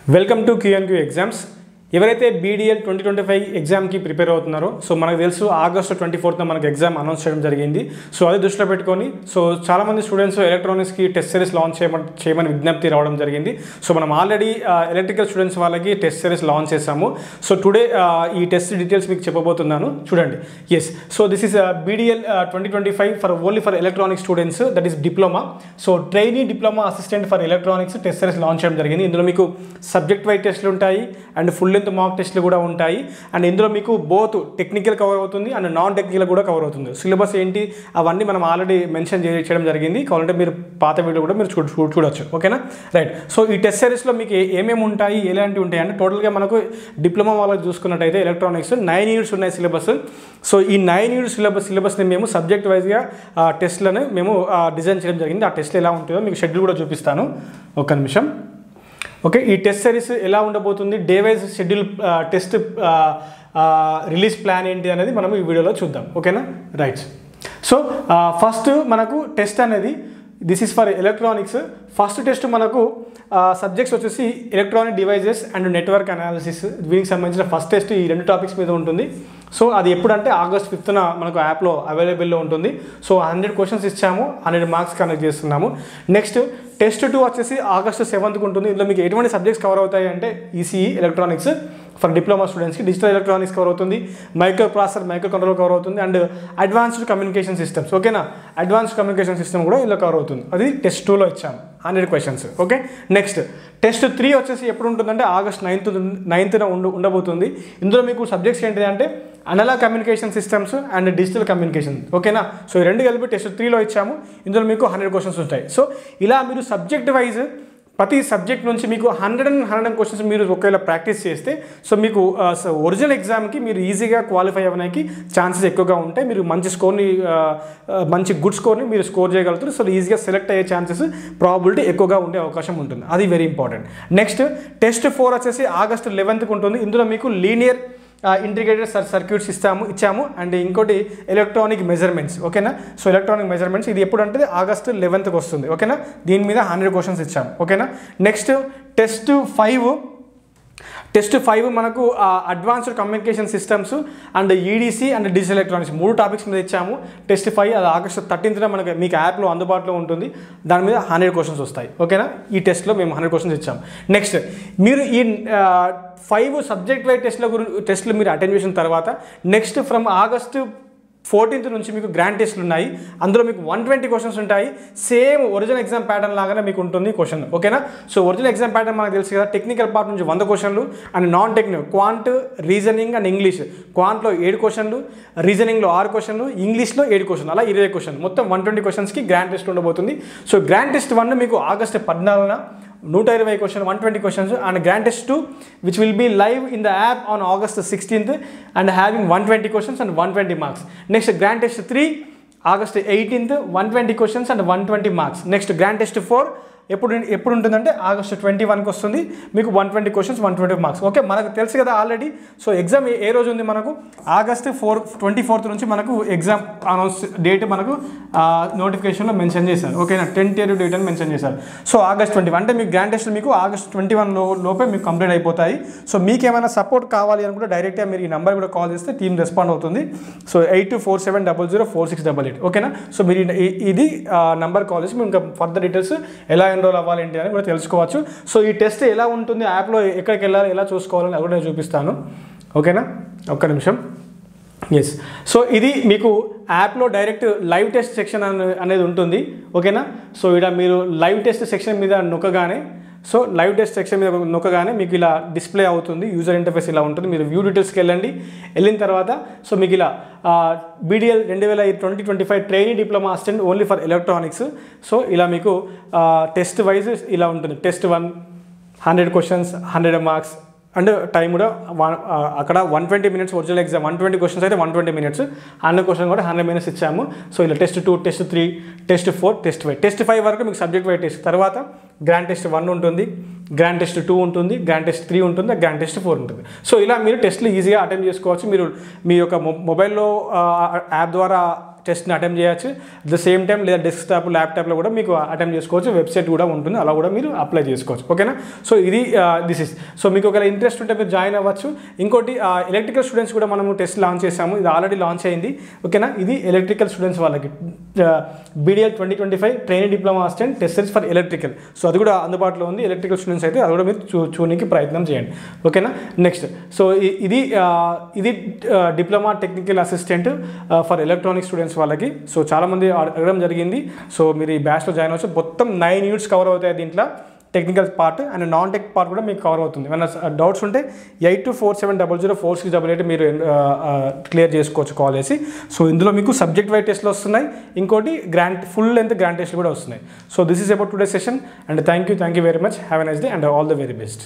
Welcome to Q&Q exams. ఎవరైతే BDL 2025 ఎగ్జామ్కి prepare అవుతున్నారో సో మనకు తెలుసు ఆగస్టు 24th మనకు ఎగ్జామ్ అనౌన్స్ చేయడం జరిగింది. సో అది దృష్టిలో పెట్టుకొని సో చాలామంది స్టూడెంట్స్ ఎలక్ట్రానిక్స్కి టెస్ట్ సిరీస్ లాంచ్ చేయమని విజ్ఞప్తి రావడం జరిగింది. సో మనం ఆల్రెడీ ఎలక్ట్రికల్ స్టూడెంట్స్ వాళ్ళకి టెస్ట్ సిరీస్ లాంచ్ చేసాము. సో టుడే ఈ టెస్ట్ డీటెయిల్స్ మీకు చెప్పబోతున్నాను, చూడండి. Yes, so this is BDL 2025 for only for electronics students, that is diploma. So trainee diploma assistant for electronics test series launch చేయడం జరిగింది. ఇందులో మీకు సబ్జెక్ట్ వైజ్ టెస్ట్లు ఉంటాయి అండ్ ఫుల్ మాక్ టెస్ట్లు కూడా ఉంటాయి. అండ్ ఇందులో మీకు బోత్ టెక్నికల్ కవర్ అవుతుంది అండ్ నాన్ టెక్నికల్ కూడా కవర్ అవుతుంది. సిలబస్ ఏంటి అవన్నీ మనం ఆల్రెడీ మెన్షన్ చేయడం జరిగింది. కావాలంటే మీరు పాత వీడియో కూడా మీరు చూడొచ్చు. ఓకేనా, రైట్. సో ఈ టెస్ట్ సిరీస్లో మీకు ఏమేమి ఉంటాయి, ఎలాంటివి ఉంటాయి అంటే టోటల్గా మనకు డిప్లొమా వాళ్ళకి చూసుకున్నట్టయితే ఎలక్ట్రానిక్స్ 9 యూనిట్స్ ఉన్నాయి సిలబస్. సో ఈ 9 యూనిట్స్ సిలబస్ని మేము సబ్జెక్ట్ వైజ్గా టెస్ట్లను మేము డిజైన్ చేయడం జరిగింది. ఆ టెస్ట్లు ఎలా ఉంటుందో మీకు షెడ్యూల్ కూడా చూపిస్తాను, ఒక్క నిమిషం. ఓకే, ఈ టెస్ట్ సిరీస్ ఎలా ఉండబోతుంది, day wise schedule, test release plan ఏంటి అనేది మనం ఈ వీడియోలో చూద్దాం. ఓకేనా, రైట్. సో ఫస్ట్ మనకు టెస్ట్ అనేది this is for electronics. First test మనకు సబ్జెక్ట్స్ వచ్చేసి electronic devices and network analysis. దీనికి సంబంధించిన ఫస్ట్ టెస్ట్ ఈ 2 టాపిక్స్ మీద ఉంటుంది. సో అది ఎప్పుడంటే ఆగస్ట్ 5th మనకు యాప్లో అవైలబుల్లో ఉంటుంది. సో 100 క్వశ్చన్స్ ఇచ్చాము, 100 మార్క్స్ కనెక్ట్ చేస్తున్నాము. నెక్స్ట్ టెస్ట్ 2 వచ్చేసి ఆగస్ట్ 7th ఉంటుంది. ఇందులో మీకు ఎటువంటి సబ్జెక్ట్స్ కవర్ అవుతాయి అంటే ఈసీఈ ఎలక్ట్రానిక్స్ ఫర్ డిప్లొమా స్టూడెంట్స్కి, డిజిటల్ ఎలక్ట్రానిక్స్ కవర్ అవుతుంది, micro processor micro control cover అవుతుంది అండ్ అడ్వాన్స్డ్ కమ్యూనికేషన్ సిస్టమ్స్. ఓకేనా, అడ్వాన్స్డ్ కమ్యూనికేషన్ సిస్టమ్ కూడా ఇలా కవర్ అవుతుంది. అది టెస్ట్ 2లో ఇచ్చాము 100 క్వశ్చన్స్. ఓకే, నెక్స్ట్ టెస్ట్ 3 వచ్చేసి ఎప్పుడు ఉంటుందంటే ఆగస్ట్ 9th ఉండబోతుంది. ఇందులో మీకు సబ్జెక్ట్స్ ఏంటి అంటే analog communication systems and digital communication. ఓకేనా, సో ఈ 2 కలిపి టెస్ట్ 3లో ఇచ్చాము. ఇందులో మీకు 100 క్వశ్చన్స్ ఉంటాయి. సో ఇలా మీరు సబ్జెక్ట్ వైజ్ ప్రతి సబ్జెక్ట్ నుంచి మీకు 100 క్వశ్చన్స్ మీరు ఒకవేళ ప్రాక్టీస్ చేస్తే సో మీకు ఒరిజినల్ ఎగ్జామ్కి మీరు ఈజీగా క్వాలిఫై అవ్వడానికి ఛాన్సెస్ ఎక్కువగా ఉంటాయి. మీరు మంచి స్కోర్ని మంచి గుడ్ స్కోర్ని మీరు స్కోర్ చేయగలుగుతారు. సో ఈజీగా సెలెక్ట్ అయ్యే ఛాన్సెస్ ప్రాబిలిటీ ఎక్కువగా ఉండే అవకాశం ఉంటుంది. అది వెరీ ఇంపార్టెంట్. నెక్స్ట్ టెస్ట్ 4 వచ్చేసి ఆగస్ట్ 11th ఉంటుంది. ఇందులో మీకు లీనియర్ ఇంటిగ్రేటెడ్ సర్క్యూట్స్ ఇచ్చాము అండ్ ఇంకోటి ఎలక్ట్రానిక్ మెజర్మెంట్స్. ఓకేనా, సో ఎలక్ట్రానిక్ మెజర్మెంట్స్ ఇది ఎప్పుడు అంటే ఆగస్ట్ 11th వస్తుంది. ఓకేనా, దీని మీద 100 క్వశ్చన్స్ ఇచ్చాము. ఓకేనా, నెక్స్ట్ టెస్ట్ 5 మనకు advanced communication systems and EDC and digital electronics 3 topics మీద ఇచ్చాము. టెస్ట్ 5 అది ఆగస్ట్ 13th మనకు మీకు యాప్లో అందుబాటులో ఉంటుంది. దాని మీద 100 క్వశ్చన్స్ వస్తాయి. ఓకేనా, ఈ టెస్ట్లో మేము 100 క్వశ్చన్స్ ఇచ్చాము. నెక్స్ట్ మీరు ఈ 5 సబ్జెక్ట్ వైజ్ టెస్ట్లు మీరు అటెండ్ చేసిన తర్వాత నెక్స్ట్ ఫ్రమ్ ఆగస్ట్ 14th నుంచి మీకు గ్రాండ్ టెస్ట్లు ఉన్నాయి. అందులో మీకు 120 క్వశ్చన్స్ ఉంటాయి. సేమ్ ఒరిజినల్ ఎగ్జామ్ ప్యాటర్న్ లాగానే మీకు ఉంటుంది క్వశ్చన్. ఓకేనా, సో ఒరిజినల్ ఎగ్జామ్ ప్యాటర్న్ మనకు తెలుసు కదా, టెక్నికల్ పార్ట్ నుంచి 100 క్వశ్చన్లు and non technical quant, reasoning and English. క్వాంట్లో 7 క్వశ్చన్లు, రీజనింగ్లో 6 క్వశ్చన్లు, ఇంగ్లీష్లో 7 క్వశ్చన్లు, అలా 20 క్వశ్చన్, మొత్తం 120 క్వశ్చన్స్కి గ్రాండ్ టెస్ట్ ఉండబోతుంది. సో గ్రాండ్ టెస్ట్ 1 మీకు ఆగస్ట్ 14న 120 question 120 questions and grand test 2 which will be live in the app on August 16th and having 120 questions and 120 marks. Next grand test 3 August 18th 120 questions and 120 marks. Next grand test 4 ఎప్పుడు ఉంటుందంటే August 21కి వస్తుంది. మీకు 120 questions 120 marks. Okay, మనకు తెలుసు కదా already. So exam ఏ రోజు ఉంది మనకు ఆగస్ట్ 24th నుంచి మనకు ఎగ్జామ్ అనౌన్స్ డేట్ మనకు నోటిఫికేషన్లో మెన్షన్ చేశారు. ఓకేనా, 10th డేట్ అని మెన్షన్ చేశారు. సో ఆగస్ట్ 21 అంటే మీకు గ్రాండ్ టెస్ట్ మీకు ఆగస్ట్ 21 లోపే మీకు కంప్లీట్ అయిపోతాయి. సో మీకు ఏమైనా సపోర్ట్ కావాలి అనుకుంటే డైరెక్ట్గా మీరు ఈ నెంబర్ కూడా కాల్ చేస్తే టీమ్ రెస్పాండ్ అవుతుంది. సో 8247004688. ఓకేనా, సో మీరు ఇది నెంబర్ కాల్ చేసి మీరు ఇంకా ఫర్దర్ డీటెయిల్స్ ఎలా ఎన్రోల్ అవ్వాలి ఏంటి అని కూడా తెలుసుకోవచ్చు. సో ఈ టెస్ట్ ఎలా ఉంటుంది, యాప్లో ఎక్కడికి వెళ్ళాలి, ఎలా చూసుకోవాలని అది కూడా నేను చూపిస్తాను. ఓకేనా, ఒక్క నిమిషం. ఎస్, సో ఇది మీకు యాప్లో డైరెక్ట్ లైవ్ టెస్ట్ సెక్షన్ అనేది ఉంటుంది. ఓకేనా, సో ఇక్కడ మీరు లైవ్ టెస్ట్ సెక్షన్ మీద నొక్కగానే మీకు ఇలా డిస్ప్లే అవుతుంది. యూజర్ ఇంటర్ఫేస్ ఇలా ఉంటుంది. మీరు వ్యూ డీటెయిల్స్కి వెళ్ళిన తర్వాత సో మీకు ఇలా BDL 2025 trainee diploma assistant only for electronics. So ఇలా మీకు టెస్ట్ వైజ్ ఇలా ఉంటుంది. Test 1 100 questions 100 marks and time కూడా అక్కడ 120 minutes ఒరిజినల్ ఎగ్జామ్. 120 క్వశ్చన్స్ అయితే 120 minutes, 100 క్వశ్చన్ కూడా 100 minutes ఇచ్చాము. సో ఇలా test 2 test 3 test 4 test 5 test 5 వరకు మీకు సబ్జెక్ట్ వైజ్ టెస్ట్. తర్వాత గ్రాండ్ టెస్ట్ 1 ఉంటుంది, గ్రాండ్ టెస్ట్ 2 ఉంటుంది, గ్రాండ్ టెస్ట్ 3 ఉంటుంది, గ్రాండ్ టెస్ట్ 4 ఉంటుంది. సో ఇలా మీరు టెస్ట్లు ఈజీగా అటెండ్ చేసుకోవచ్చు. మీరు మీ యొక్క మొబైల్లో యాప్ ద్వారా టెస్ట్ని అటెంప్ట్ చేయొచ్చు. అట్ ద సేమ్ టైం లేదా డెస్క్టాప్ ల్యాప్టాప్లో కూడా మీకు అటెంప్ట్ చేసుకోవచ్చు. వెబ్సైట్ కూడా ఉంటుంది, అలా కూడా మీరు అప్లై చేసుకోవచ్చు. ఓకేనా? సో ఇది దిస్ ఇస్. సో మీకు ఒకవేళ ఇంట్రెస్ట్ ఉంటే మీరు జాయిన్ అవ్వచ్చు. ఇంకోటి ఎలక్ట్రికల్ స్టూడెంట్స్ కూడా మనము టెస్ట్ లాంచ్ చేసాము. ఇది ఆల్రెడీ లాంచ్ అయింది. ఓకేనా? ఇది ఎలక్ట్రికల్ స్టూడెంట్స్ వాళ్ళకి BDL 2025 training diploma assistant test series for electrical. So అది కూడా అందుబాటులో ఉంది. ఎలక్ట్రికల్ స్టూడెంట్స్ అయితే అది కూడా మీరు చూడడానికి ప్రయత్నం చేయండి. ఓకేనా? నెక్స్ట్, సో ఇది diploma technical assistant for electronic students వాళ్ళకి. సో చాలామంది అడగడం జరిగింది. సో మీరు ఈ బ్యాచ్లో జాయిన్ అవ్వచ్చు. మొత్తం 9 యూనిట్స్ కవర్ అవుతాయి దీంట్లో. Technical part and non tech part కూడా మీకు కవర్ అవుతుంది. ఏమైనా డౌట్స్ ఉంటే 8247004688 మీరు క్లియర్ చేసుకోవచ్చు కాల్ చేసి. సో ఇందులో మీకు సబ్జెక్ట్ వైజ్ టెస్ట్లు వస్తున్నాయి. ఇంకోటి ఫుల్ లెంత్ గ్రాండ్ టెస్ట్లు కూడా వస్తున్నాయి. So this is about today session and thank you very much. Have a nice day and all the very best.